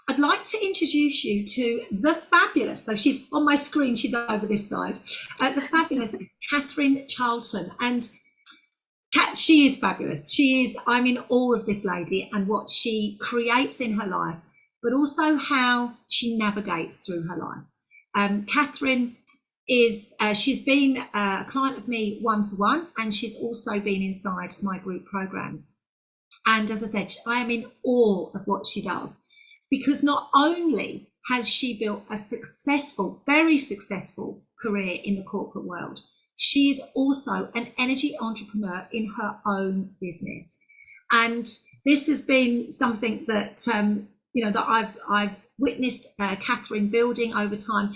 I'd like to introduce you to the fabulous, so she's on my screen, she's over this side, the fabulous Kathryn Charlton. And Kat, she is fabulous. I'm in awe of this lady and what she creates in her life, but also how she navigates through her life. Kathryn she's been a client of me one-to-one, and she's also been inside my group programs. And as I said, I am in awe of what she does, because not only has she built a successful, very successful career in the corporate world, she is also an energy entrepreneur in her own business. And this has been something that, that I've witnessed Kathryn building over time.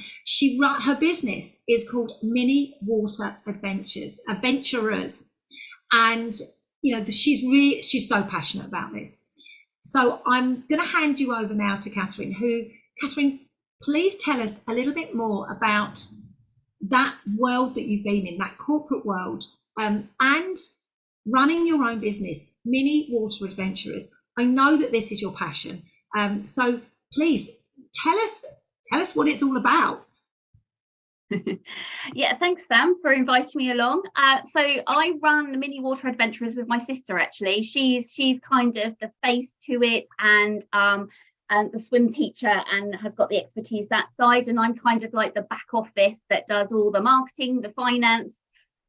Her business is called Mini Water Adventurers. And, she's so passionate about this. So I'm going to hand you over now to Kathryn, Kathryn, please tell us a little bit more about that world that you've been in, that corporate world, and running your own business, Mini Water Adventurers. I know that this is your passion. So please tell us what it's all about. Yeah, thanks, Sam, for inviting me along. So I run the Mini Water Adventurers with my sister. Actually, she's kind of the face to it, and the swim teacher, and has got the expertise that side. And I'm kind of like the back office that does all the marketing, the finance,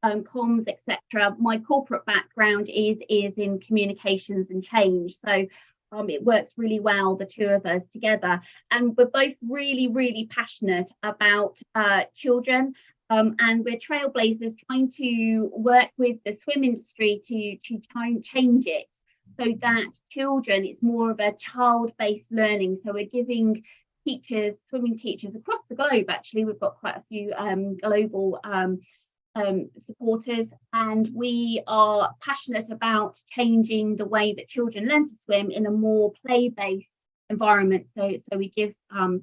comms, etc. My corporate background is in communications and change. So it works really well, the two of us together, and we're both really, really passionate about children, and we're trailblazers trying to work with the swim industry to try and change it so that children, it's more of a child-based learning. So we're giving teachers, swimming teachers across the globe, actually, we've got quite a few global supporters, and we are passionate about changing the way that children learn to swim in a more play-based environment. So we give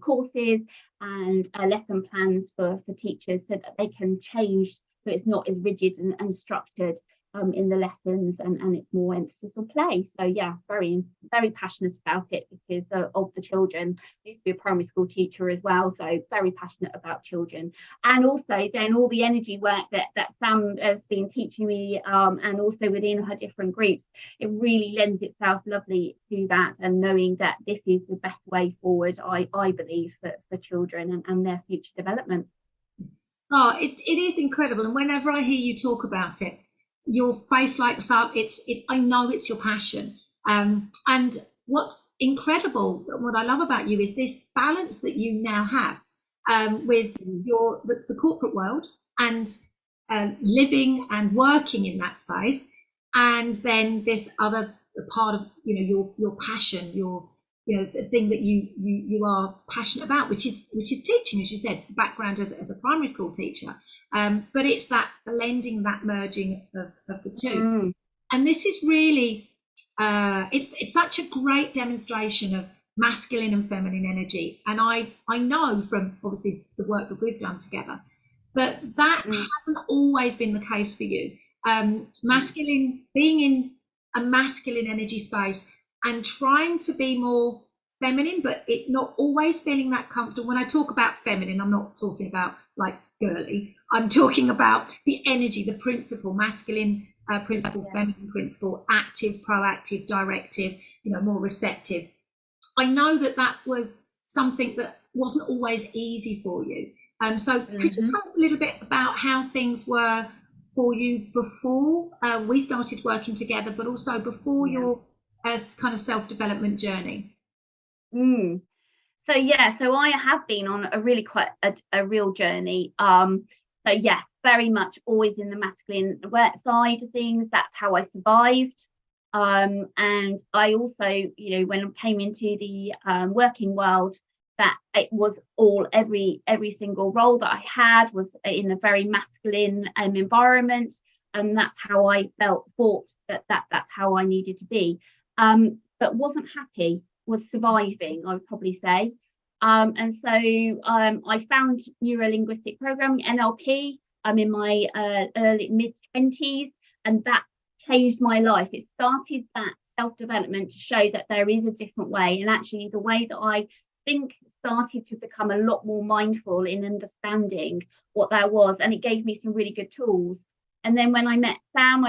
courses and lesson plans for teachers so that they can change, so it's not as rigid and structured in the lessons, and it's more emphasis on play. So yeah, very, very passionate about it because of the children. I used to be a primary school teacher as well, so very passionate about children. And also then all the energy work that Sam has been teaching me, and also within her different groups, it really lends itself lovely to that, and knowing that this is the best way forward, I believe, for children and their future development. Oh, it is incredible. And whenever I hear you talk about it, your face lights up. I know it's your passion. And what's incredible, what I love about you, is this balance that you now have with the corporate world, and living and working in that space, and then this other part of your passion, the thing that you are passionate about, which is teaching, as you said, background as a primary school teacher, but it's that blending, that merging of the two. And this is really it's such a great demonstration of masculine and feminine energy. And I know from obviously the work that we've done together that hasn't always been the case for you. Masculine, being in a masculine energy space and trying to be more feminine, but it not always feeling that comfortable. When I talk about feminine, I'm not talking about like girly. I'm talking about the energy, the principle, masculine principle, feminine principle, active, proactive, directive, more receptive. I know that was something that wasn't always easy for you. So could you tell us a little bit about how things were for you before we started working together, but also before your kind of self-development journey? So I have been on a really quite a real journey. So yes, very much always in the masculine work side of things. That's how I survived. And I also, when I came into the working world, that it was every single role that I had was in a very masculine environment, and that's how I thought that's how I needed to be. But wasn't happy, was surviving, I would probably say. And so I found neuro-linguistic programming, NLP. I'm in my early mid-20s, and that changed my life. It started that self-development to show that there is a different way, and actually the way that I think started to become a lot more mindful in understanding what that was, and it gave me some really good tools. And then when I met Sam,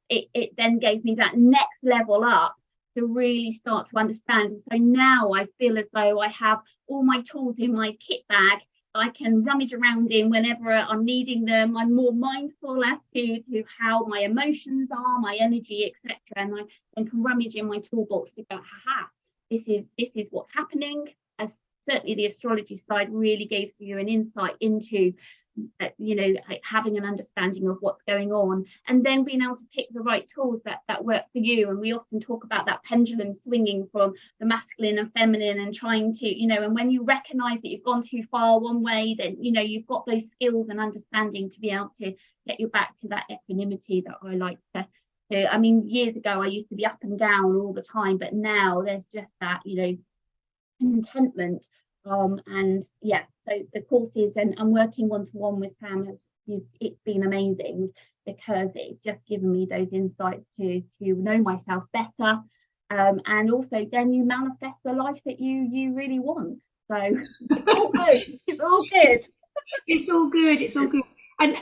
it then gave me that next level up to really start to understand. And so now I feel as though I have all my tools in my kit bag I can rummage around in whenever I'm needing them. I'm more mindful as to how my emotions are, my energy, etc. And I then can rummage in my toolbox to go, haha, this is what's happening. As certainly the astrology side really gives you an insight into having an understanding of what's going on, and then being able to pick the right tools that work for you. And we often talk about that pendulum swinging from the masculine and feminine, and trying to, and when you recognize that you've gone too far one way, then you've got those skills and understanding to be able to get you back to that equanimity that I like to do. I mean, years ago I used to be up and down all the time, but now there's just that contentment. And yeah, so the courses and working one-to-one with Sam it's been amazing, because it's just given me those insights to know myself better, and also then you manifest the life that you really want. So it's all good. It's all good. It's all good. It's all good. And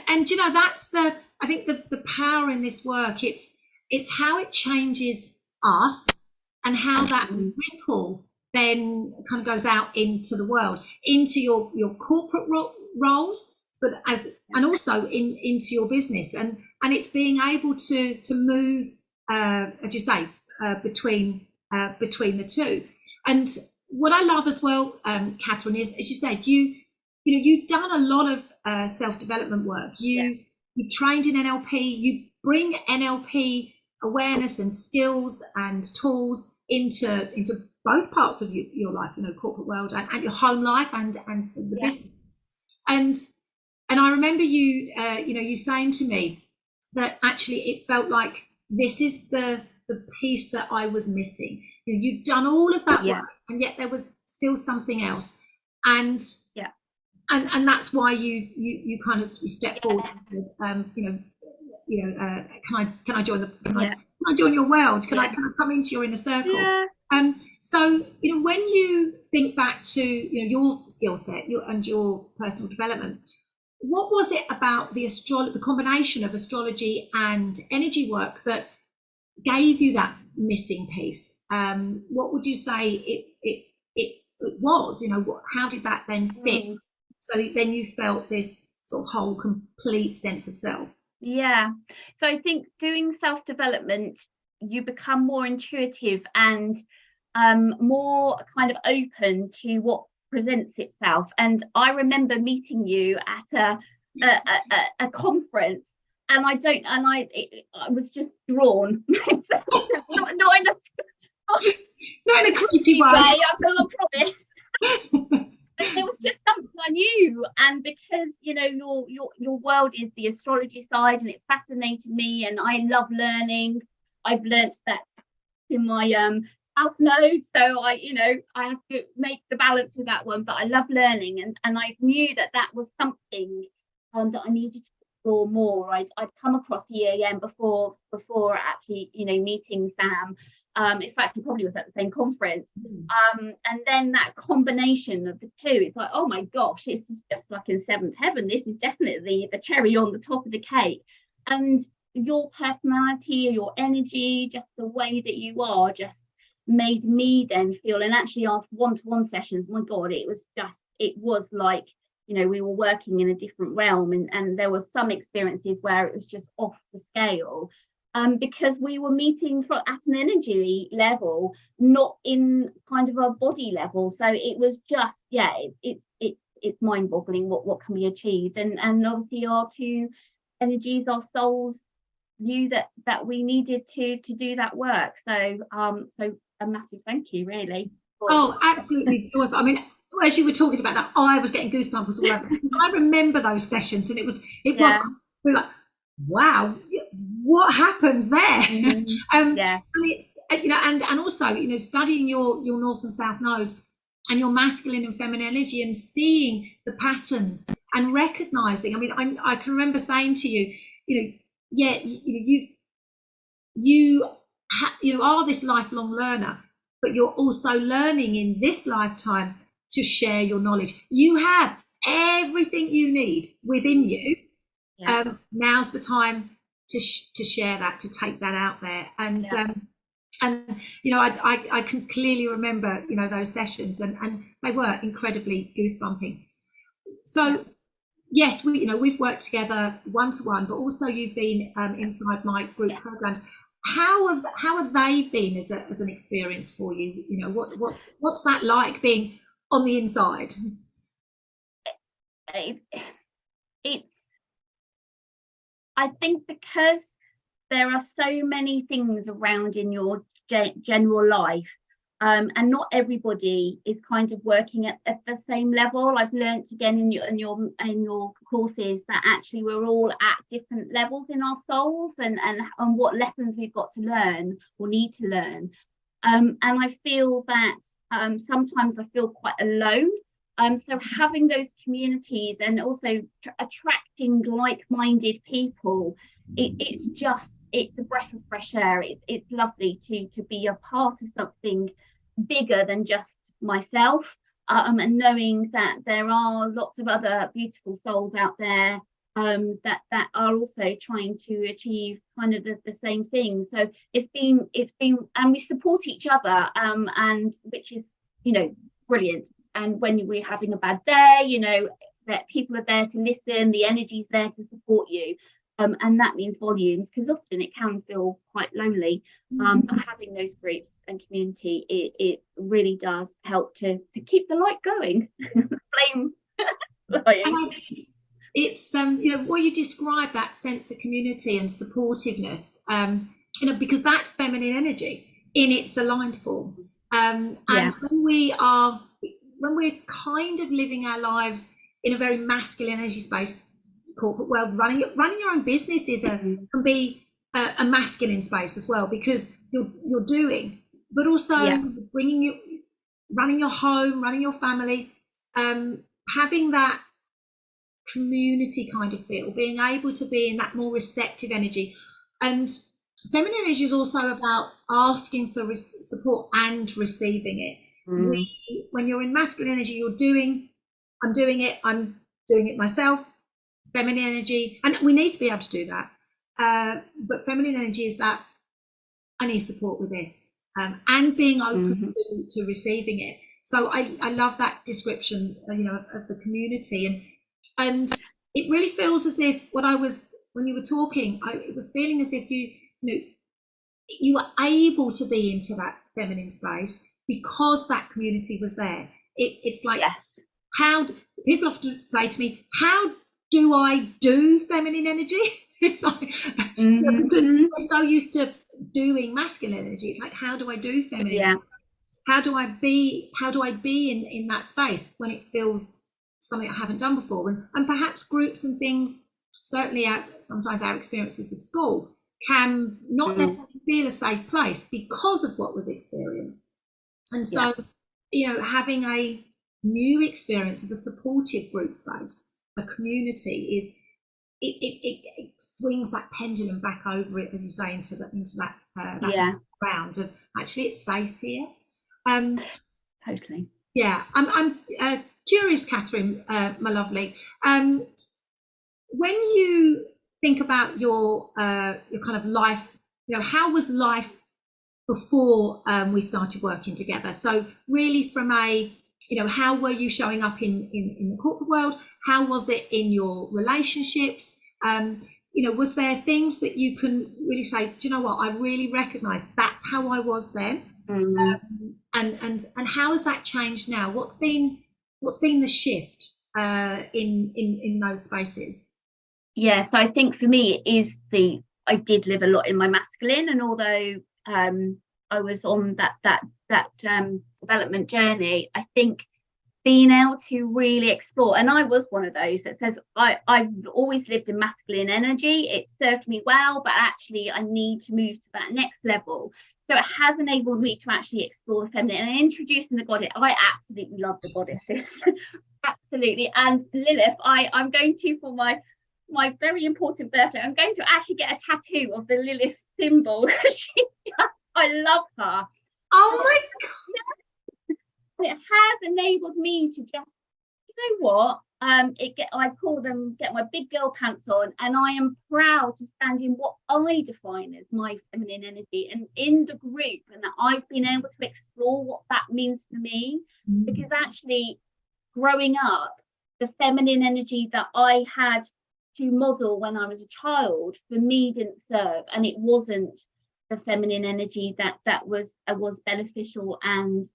that's I think the power in this work. It's how it changes us, and how that ripple then kind of goes out into the world, into your corporate roles, but and also into your business, and it's being able to move, as you say, between the two. And what I love as well, Kathryn, is, as you said, you've done a lot of self-development work. You trained in NLP. You bring NLP awareness and skills and tools into both parts of your life, corporate world and your home life and the business. And I remember you saying to me that actually it felt like this is the piece that I was missing. You'd done all of that work, and yet there was still something else. And and that's why you kind of stepped forward. Can I join can I join your world? Can I come into your inner circle? Yeah. So when you think back to your skill set and your personal development, what was it about the combination of astrology and energy work that gave you that missing piece? What would you say it was? How did that then fit? So then you felt this sort of whole, complete sense of self. Yeah. So I think doing self-development, you become more intuitive and more kind of open to what presents itself. And I remember meeting you at a conference, and I was just drawn. not in a creepy way. I cannot promise. But there was just something I knew, and because your world is the astrology side, and it fascinated me, and I love learning. I've learnt that in my South Node, so I have to make the balance with that one. But I love learning, and I knew that was something that I needed to explore more. I'd come across EAM before actually meeting Sam. In fact, he probably was at the same conference. And then that combination of the two, it's like, oh my gosh, it's just like in seventh heaven. This is definitely the cherry on the top of the cake. And your personality, your energy, just the way that you are, just made me then feel. And actually, after one-to-one sessions, my God, it was like, we were working in a different realm, and there were some experiences where it was just off the scale. Because we were meeting at an energy level, not in kind of a body level. So it was just, it's mind-boggling what can be achieved. And obviously our two energies, our souls, knew that we needed to do that work. So a massive thank you, really. Oh, absolutely joyful. I mean, as you were talking about that, I was getting goosebumps all over. I remember those sessions, and it was we were like, wow, what happened there? And it's and also studying your north and south nodes and your masculine and feminine energy, and seeing the patterns and recognizing. I mean, I can remember saying to you, you are this lifelong learner, but you're also learning in this lifetime to share your knowledge. You have everything you need within you. Now's the time to share that, to take that out there. And you know, I can clearly remember, you know, those sessions, and they were incredibly goosebumping. So yes, we, you know, we've worked together one-to-one, but also you've been inside my group programs. How have they been as an experience for you? You know, what's that like, being on the inside? It's, I think, because there are so many things around in your general life, and not everybody is kind of working at the same level. I've learnt again in your courses that actually we're all at different levels in our souls, and what lessons we've got to learn or need to learn. And I feel that sometimes I feel quite alone. So having those communities, and also attracting like-minded people, it's a breath of fresh air. It's lovely to be a part of something bigger than just myself, and knowing that there are lots of other beautiful souls out there that are also trying to achieve kind of the same thing. So it's been, and we support each other, and which is, you know, brilliant. And when we're having a bad day, you know, that people are there to listen, the energy's there to support you. And that means volumes, because often it can feel quite lonely. But having those groups and community, it really does help to keep the light going. Flame flying. It's you know, what you describe, that sense of community and supportiveness, you know, because that's feminine energy in its aligned form. And when we're kind of living our lives in a very masculine energy space, corporate world, running your own business can be a masculine space as well, because you're doing, but also running your home, running your family, having that community kind of feel, being able to be in that more receptive energy. And feminine energy is also about asking for support and receiving it. When you're in masculine energy, you're doing, I'm doing it myself. Feminine energy, and we need to be able to do that, but feminine energy is that I need support with this, and being open to receiving it. So I love that description, you know, of the community, and it really feels as if when you were talking, it was feeling as if you were able to be into that feminine space because that community was there. It's like, how people often say to me, how do I do feminine energy? It's like, because we're so used to doing masculine energy. It's like, how do I do feminine? Yeah. How do I be in that space when it feels something I haven't done before? And perhaps groups and things, certainly sometimes our experiences of school can not necessarily feel a safe place because of what we've experienced. And so, you know, having a new experience of a supportive group space, a community, is it swings that pendulum back over it, as you say, into that ground of actually it's safe here. Totally. Yeah, I'm curious, Kathryn, my lovely. When you think about your kind of life, you know, how was life before we started working together? So really, from a, you know, how were you showing up in the corporate world? How was it in your relationships? You know, was there things that you can really say, do you know what, I really recognise that's how I was then? And how has that changed now? What's been the shift in those spaces? Yeah, so I think for me it is I did live a lot in my masculine, and although I was on that development journey, I think being able to really explore, and I was one of those that says I've always lived in masculine energy, it served me well, but actually I need to move to that next level. So it has enabled me to actually explore the feminine and introducing the goddess. I absolutely love the goddesses. Absolutely. And Lilith, I'm going to, for my very important birthday, I'm going to actually get a tattoo of the Lilith symbol. I love her. Oh my God. it has enabled me to just, you know what, I call them get my big girl pants on, and I am proud to stand in what I define as my feminine energy and in the group, and that I've been able to explore what that means for me. Because actually, growing up, the feminine energy that I had to model when I was a child, for me, didn't serve, and it wasn't the feminine energy that was beneficial and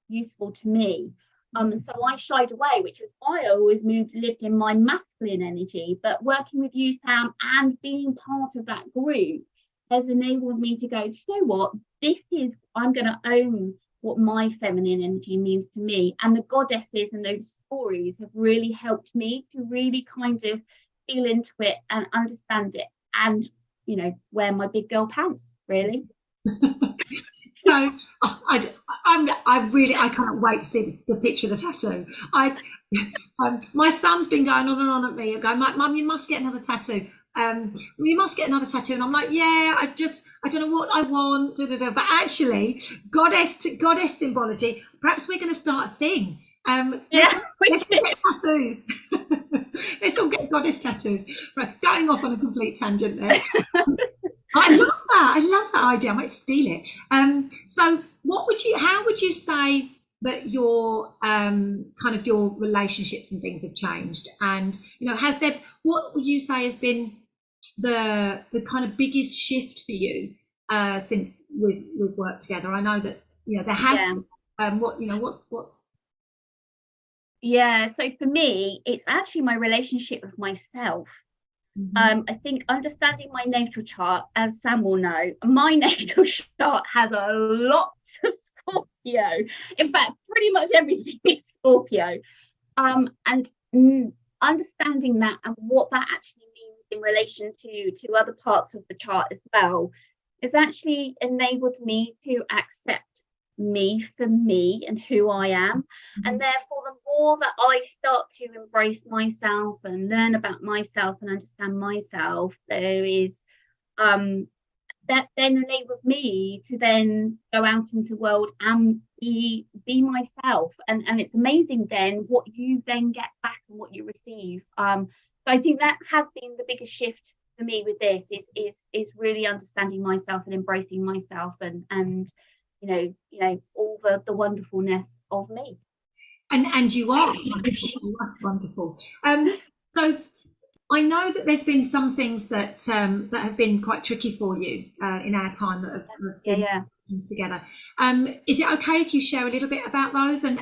useful to me. So I shied away, which is why I always lived in my masculine energy. But working with you, Sam, and being part of that group has enabled me to go, do you know what? I'm going to own what my feminine energy means to me. And the goddesses and those stories have really helped me to really kind of feel into it and understand it, and, you know, wear my big girl pants, really. So I can't wait to see the picture of the tattoo. My son's been going on and on at me, going, Mum, you must get another tattoo. You must get another tattoo. And I'm like, yeah, I don't know what I want. But actually, goddess symbology, perhaps we're going to start a thing. Let's get tattoos. Let's all get goddess tattoos. Right, going off on a complete tangent there. I love that idea. I might steal it. So how would you say that your kind of your relationships and things have changed? And, you know, what would you say has been the kind of biggest shift for you since we've worked together? I know that, you know, there has what Yeah, so for me, it's actually my relationship with myself. I think understanding my natal chart, as Sam will know, my natal chart has a lot of Scorpio. In fact, pretty much everything is Scorpio. And understanding that and what that actually means in relation to other parts of the chart as well, has actually enabled me to accept me for me and who I am. And therefore, the more that I start to embrace myself and learn about myself and understand myself, there is that then enables me to then go out into the world and be myself. And it's amazing then what you then get back and what you receive. So I think that has been the biggest shift for me with this, is really understanding myself and embracing myself, and you know all the wonderfulness of me. And you are wonderful. So I know that there's been some things that have been quite tricky for you in our time that have been together. Is it okay if you share a little bit about those and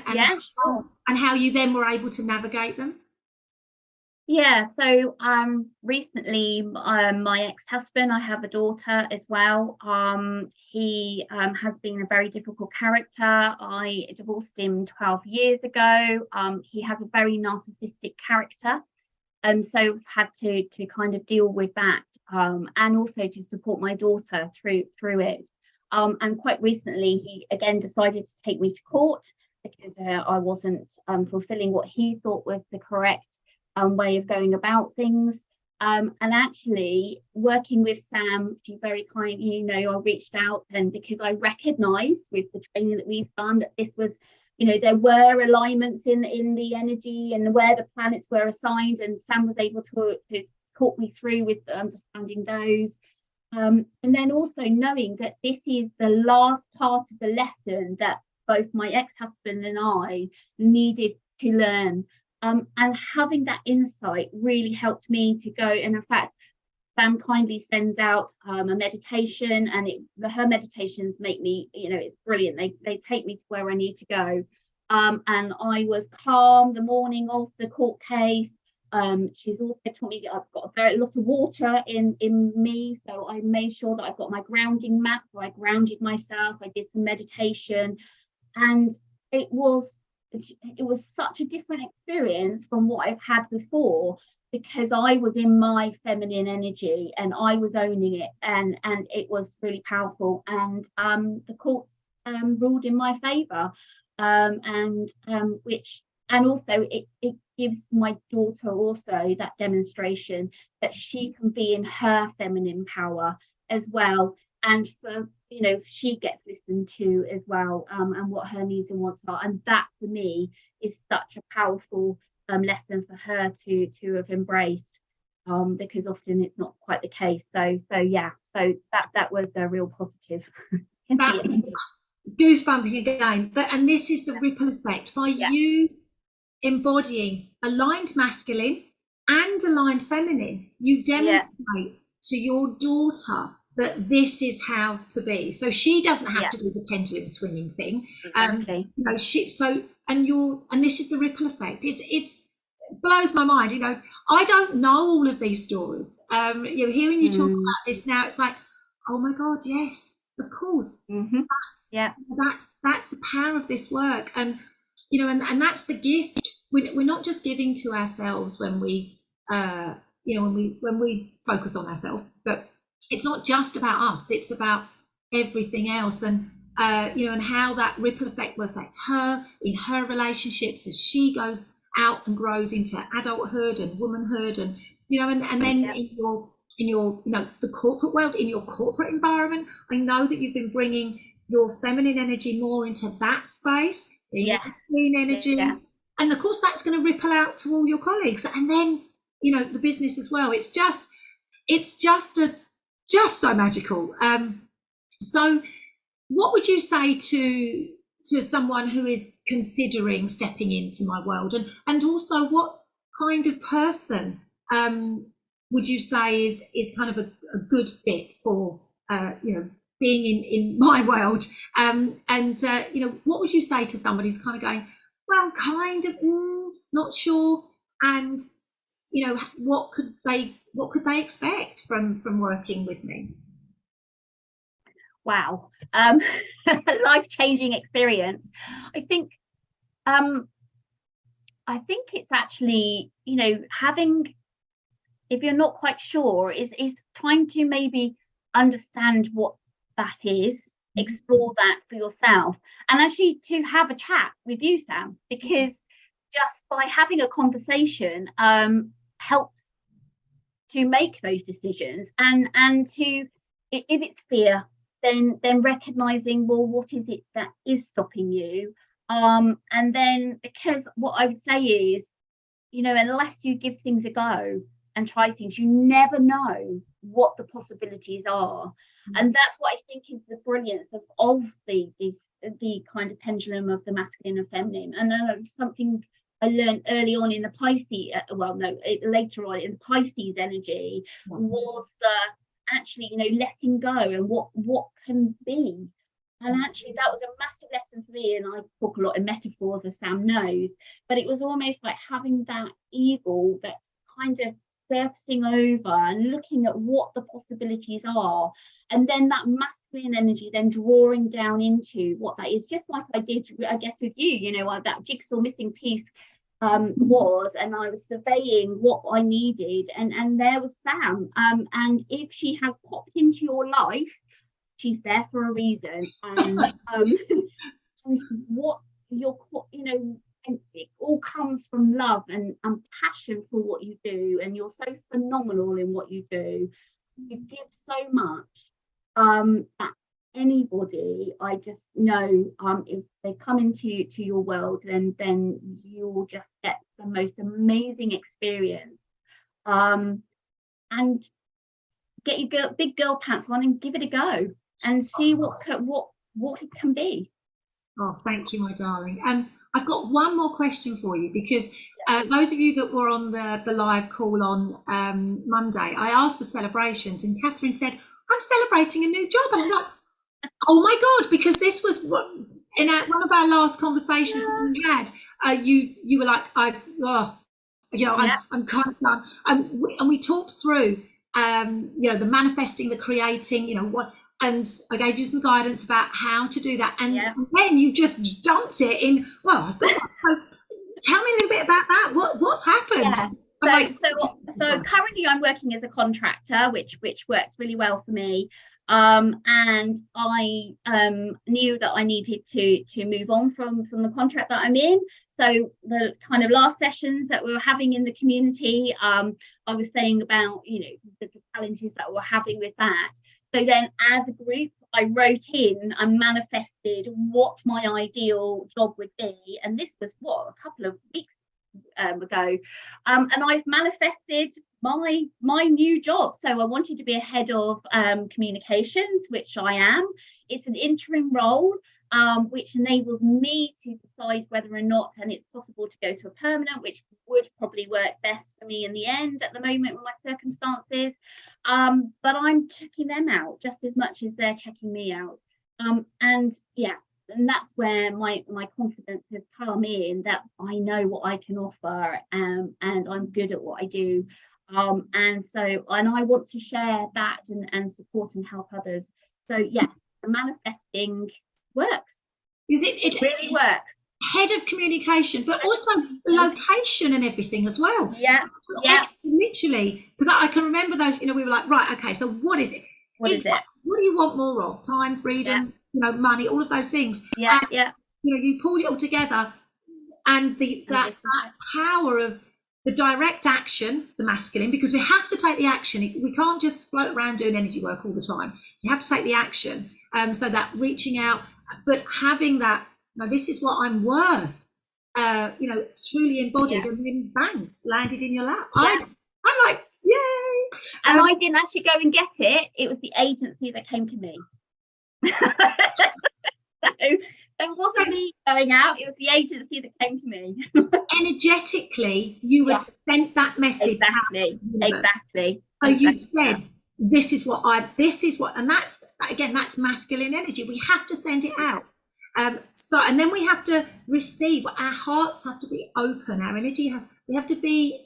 how you then were able to navigate them? Yeah, so recently my ex-husband, I have a daughter as well. He has been a very difficult character. I divorced him 12 years ago. He has a very narcissistic character. So I've had to kind of deal with that, and also to support my daughter through it. And quite recently, he again decided to take me to court because I wasn't fulfilling what he thought was the correct way of going about things. And actually, working with Sam, she very kindly, I reached out, and because I recognised with the training that we've done that this was, there were alignments in the energy and where the planets were assigned, and Sam was able to talk me through with understanding those. And then also knowing that this is the last part of the lesson that both my ex-husband and I needed to learn. And having that insight really helped me to go. And in fact, Sam kindly sends out a meditation, and her meditations make me, it's brilliant. They take me to where I need to go. And I was calm the morning of the court case. She's also taught me that I've got a very lot of water in me, so I made sure that I've got my grounding mat. So I grounded myself. I did some meditation, and it was such a different experience from what I've had before, because I was in my feminine energy and I was owning it, and it was really powerful. And the courts ruled in my favor, and also it gives my daughter also that demonstration that she can be in her feminine power as well. And for you know, she gets listened to as well, and what her needs and wants are. And that for me is such a powerful lesson for her to have embraced, because often it's not quite the case. So yeah, so that was a real positive. That goosebumping again. But and this is the ripple effect by you embodying aligned masculine and aligned feminine. You demonstrate to your daughter that this is how to be. So she doesn't have to do the pendulum swinging thing. Exactly. You know, and this is the ripple effect. It blows my mind. You know, I don't know all of these stories. You know, hearing you talk about this now, it's like, oh my God, yes, of course. That's the power of this work. And you know, and that's the gift. We're not just giving to ourselves when we you know, when we focus on ourselves, but it's not just about us, it's about everything else. And you know, and how that ripple effect will affect her in her relationships as she goes out and grows into adulthood and womanhood. And you know, and then in your you know, the corporate world, in your corporate environment, I know that you've been bringing your feminine energy more into that space, clean energy, and of course that's going to ripple out to all your colleagues, and then you know, the business as well. It's just so magical. So what would you say to someone who is considering stepping into my world, and also what kind of person would you say is kind of a good fit for you know, being in my world, and you know, what would you say to somebody who's kind of going, well, kind of not sure, and you know, what could they expect from working with me? Wow. Life-changing experience. I think it's actually, you know, having, if you're not quite sure, is trying to maybe understand what that is, explore that for yourself, and actually to have a chat with you, Sam, because just by having a conversation helps to make those decisions, and to, if it's fear, then recognizing, well, what is it that is stopping you, and then, because what I would say is, you know, unless you give things a go and try things, you never know what the possibilities are. And that's what I think is the brilliance of the kind of pendulum of the masculine and feminine. And something I learned early on in the Pisces, later on in the Pisces energy, was the actually, you know, letting go and what can be. And actually that was a massive lesson for me, and I talk a lot in metaphors, as Sam knows, but it was almost like having that eagle that's kind of surfacing over and looking at what the possibilities are, and then that masculine energy then drawing down into what that is, just like I did, I guess, with you, you know, that jigsaw missing piece was, and I was surveying what I needed, and there was Sam, and if she has popped into your life, she's there for a reason, and and what you're, you know, and it all comes from love and passion for what you do, and you're so phenomenal in what you do. You give so much that anybody, I just know, if they come into your world, then you'll just get the most amazing experience, and get your big girl pants on and give it a go and see what it can be. Oh, thank you, my darling. And I've got one more question for you, because those of you that were on the live call on Monday, I asked for celebrations, and Kathryn said, I'm celebrating a new job. And I'm like, oh my God, because this was what, in one of our last conversations that we had, you were like, you know, I'm kind of done. And we talked through, you know, the manifesting, the creating, you know, what, and I gave you some guidance about how to do that. And then you just dumped it in, well, I've got that. Tell me a little bit about that. What's happened? Yeah. So currently I'm working as a contractor, which works really well for me. And I knew that I needed to move on from the contract that I'm in. So the kind of last sessions that we were having in the community, I was saying about, you know, the challenges that we're having with that. So then as a group, I wrote in and manifested what my ideal job would be, and this was a couple of weeks ago, and I've manifested my new job. So I wanted to be a head of communications, which I am. It's an interim role, which enables me to decide whether or not, and it's possible to go to a permanent, which would probably work best for me in the end at the moment with my circumstances. But I'm checking them out just as much as they're checking me out. And that's where my confidence has come in, that I know what I can offer, and I'm good at what I do. And I want to share that and support and help others. So yes, the manifesting works. It really works. Head of communication, but also the location and everything as well. Yeah. Literally, because I can remember those, we were like, right, okay, so what is it? What do you want more of? Time, freedom, money, all of those things. You pulled it all together, and that power of the direct action, the masculine, because we have to take the action. We can't just float around doing energy work all the time. You have to take the action. So that reaching out, but having that, this is what I'm worth, truly embodied, and then bang, landed in your lap. I'm like, yay! And I didn't actually go and get it. It was the agency that came to me. So it wasn't me going out, it was the agency that came to me. Energetically, you had sent that message exactly. So you said, this is what, and that's masculine energy. We have to send it out. And then we have to receive. Our hearts have to be open. Our energy we have to be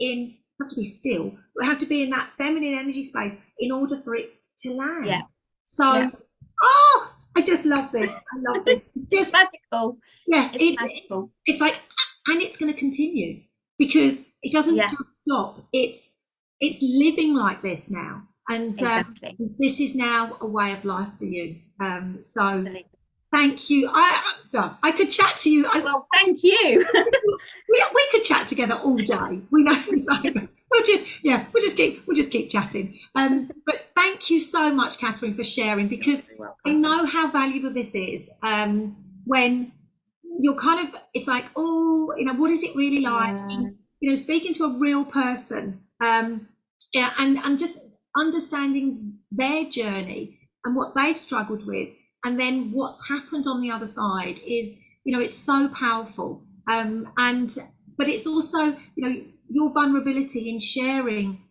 still. We have to be in that feminine energy space in order for it to land. Yeah. So, I just love this. I love this. Just magical. Yeah, it's magical. It's like, and it's going to continue, because it doesn't just stop. It's living like this now, and this is now a way of life for you. Thank you. I could chat to you. Well, thank you. we could chat together all day. We know. So we'll just keep chatting. But thank you so much, Kathryn, for sharing, because I know how valuable this is. When you're kind of, it's like, what is it really like? And, speaking to a real person, and just understanding their journey and what they've struggled with. And then what's happened on the other side is, it's so powerful. But it's also, your vulnerability in sharing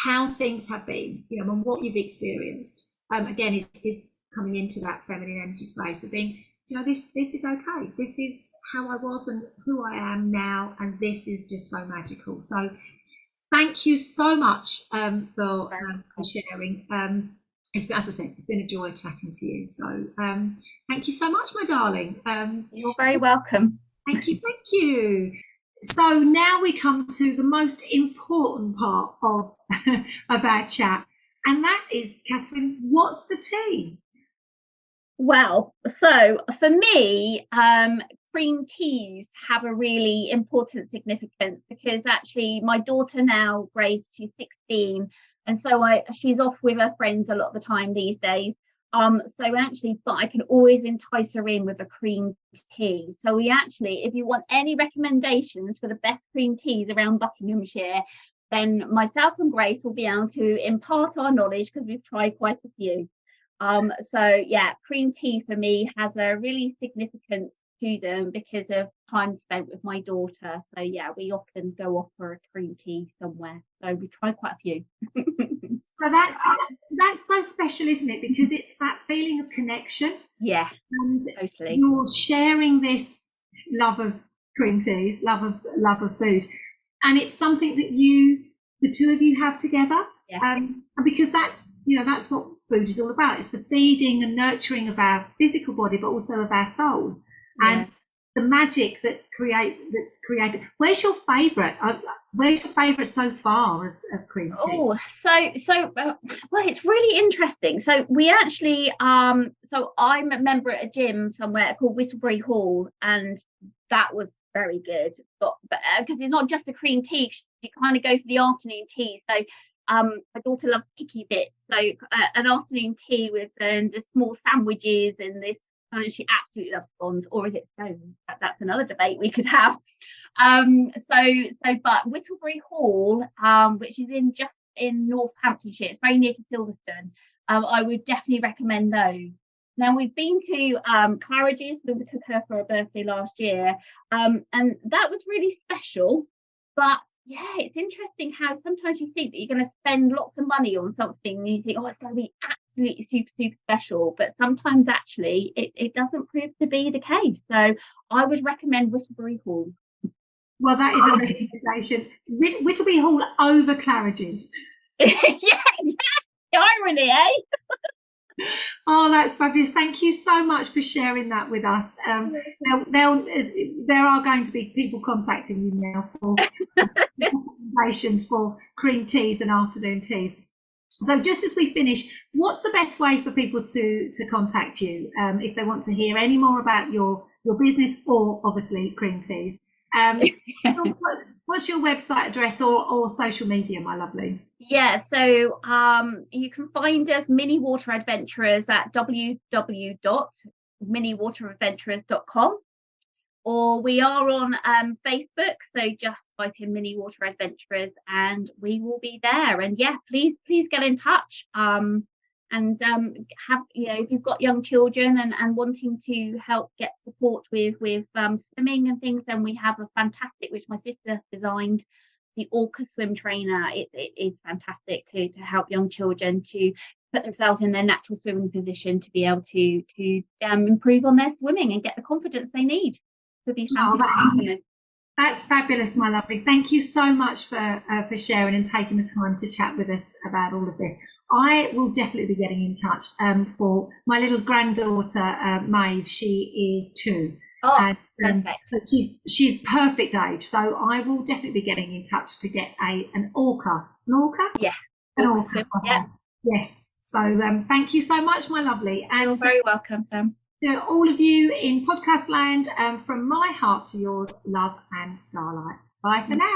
how things have been, and what you've experienced. Again, is coming into that feminine energy space of being, this is okay. This is how I was and who I am now. And this is just so magical. So thank you so much for sharing. As I said, it's been a joy chatting to you. So thank you so much, my darling. You're very welcome. Thank you. So now we come to the most important part of our chat, and that is, Kathryn, what's for tea? Well, so for me, cream teas have a really important significance, because actually my daughter now, Grace, she's 16, and so she's off with her friends a lot of the time these days. But I can always entice her in with a cream tea. So if you want any recommendations for the best cream teas around Buckinghamshire, then myself and Grace will be able to impart our knowledge, because we've tried quite a few. Cream tea for me has a really significance to them because of time spent with my daughter. So we often go off for a cream tea somewhere. So we tried quite a few. So that's so special, isn't it? Because it's that feeling of connection. Yeah, and totally. You're sharing this love of cream teas, love of food, and it's something that the two of you have together. Yeah. And because that's what food is all about. It's the feeding and nurturing of our physical body, but also of our soul. Yeah. And the magic that's created. Where's your favourite? Where's your favourite so far of cream tea? Oh, well, it's really interesting. So we actually, so I'm a member at a gym somewhere called Whittlebury Hall, and that was very good. But because it's not just the cream tea, you kind of go for the afternoon tea. So My daughter loves picky bits, so an afternoon tea with the small sandwiches and this. And she absolutely loves scones, or is it scones? That's another debate we could have. But Whittlebury Hall, which is just in Northamptonshire, it's very near to Silverstone. I would definitely recommend those. Now, we've been to Claridge's. We took her for her birthday last year, and that was really special. But yeah, it's interesting how sometimes you think that you're going to spend lots of money on something and you think, oh, it's going to be absolutely super, super special. But sometimes actually it doesn't prove to be the case. So I would recommend Whittlebury Hall. Well, that is a recommendation. Whittlebury Hall over Claridge's. yeah, irony, eh? Oh, that's fabulous. Thank you so much for sharing that with us. There are going to be people contacting you now for recommendations for cream teas and afternoon teas. So just as we finish, what's the best way for people to contact you if they want to hear any more about your business or obviously cream teas? So what's your website address or social media, my lovely? Yeah, so you can find us Mini Water Adventurers at www.miniwateradventurers.com, or we are on Facebook, so just type in Mini Water Adventurers and we will be there. And yeah, please get in touch. And have, if you've got young children and wanting to help get support with swimming and things, then we have a fantastic, which my sister designed, the Orca swim trainer. It is fantastic to help young children to put themselves in their natural swimming position to be able to improve on their swimming and get the confidence they need to be fantastic swimmers. That's fabulous, my lovely. Thank you so much for sharing and taking the time to chat with us about all of this. I will definitely be getting in touch for my little granddaughter, Maeve. She is 2. Oh, perfect. So she's perfect age. So I will definitely be getting in touch to get an orca. An orca? Yes. An orca. Yeah. Yes. So thank you so much, my lovely. And you're very welcome, Sam. To all of you in podcast land, from my heart to yours, love and starlight. Bye for now.